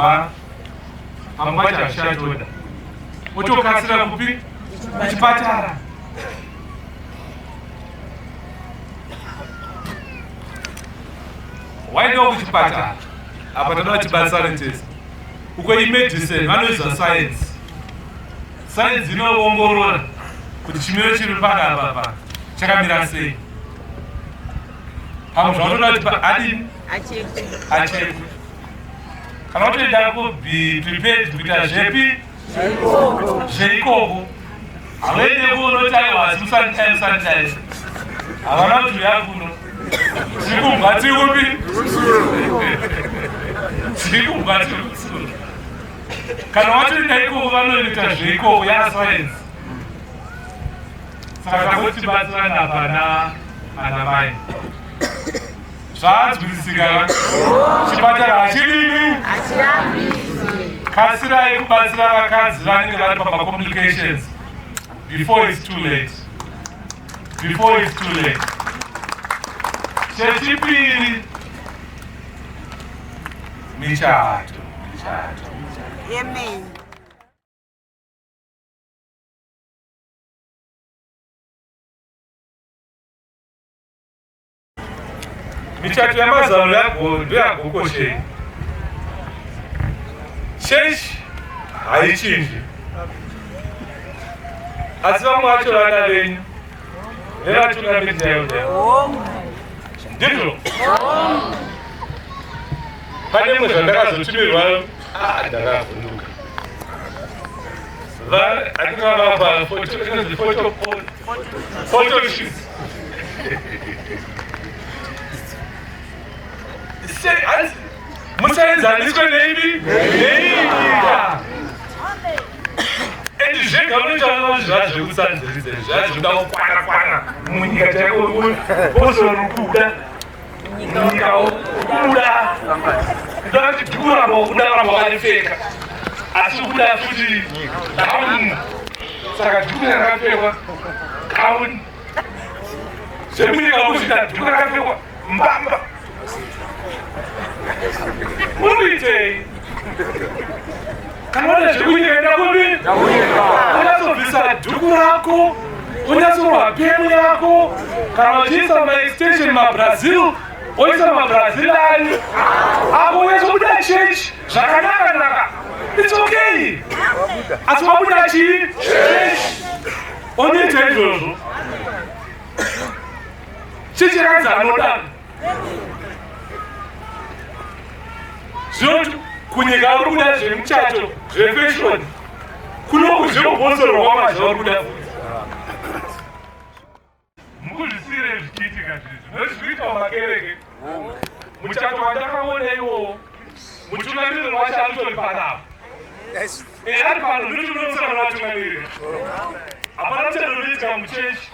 kutorwa Mwazha achatoda otokasira kupi chipatara. Waenda kuchipatara apa tanoda tibatsane tese uko imedicine vanoisa science. Science inoongorora kuti chimiro chiri panapa chakamira sei. Pamwe zvaunoda kuti adini achekwe kana utoenda kubi prepared kuita zvepi zveikoko hauende kuunoti aiwa zimusanitize havana kuti yakuno zikumbwa tikupi zikumbwa tikutsuro kana watoenda ikoko vanoita zveikoko yascience. Saka takotibatsirana pana anamai zvanzwisisika. Chipatara hachidini kasirai kubatsira vakadzi vanenge vari pamacomplications before it's too late. Chechipiri michato. Amen. Michato yamazano ndoyagokoshei. Chechi haichinji asi vamwe vacho vana venyu nevatungamidzi yayo ndizvo. Pane mwe zvandakazotumirwa ndakavhunduka atingavapa photoshoot. Musaenzaniswe nenyika ende zvega unotaura zvazi zvekusanziridza zvazi zvinoda kukwana munyika chaiko ozorukuda nyika okuda ndoda kuti dhukuramba kudaramba wakaripfeka asi kuda futi kauni. Saka dhuku rakapfekwa kauni zvemunyika kusvika dhuku rakapfekwa mbamba muitei kana une zvekunyenda kupi unyatsobvisa dhuku rako unyatsorwa pemu yako kana uchiisa maextension mabrazil oisa mabrazil ani apo unyatsobuda chechi zvakanaka it's okay asi wabuda chii chechi onoita izvozvo chechi radzanodana zvinoti kunyika uri kuda zvemuchato zvefashoni kunokuzvekubhosorwa kwamazha uri kuda mukuzvisire zvichiitika zvizvi nozvikuita mumakereke. Muchato wandakaona iwowo mutungamiriri wacho anotori panapo ari pano ndotimunomusana vatungamiriri hapana muchato unoitika muchechi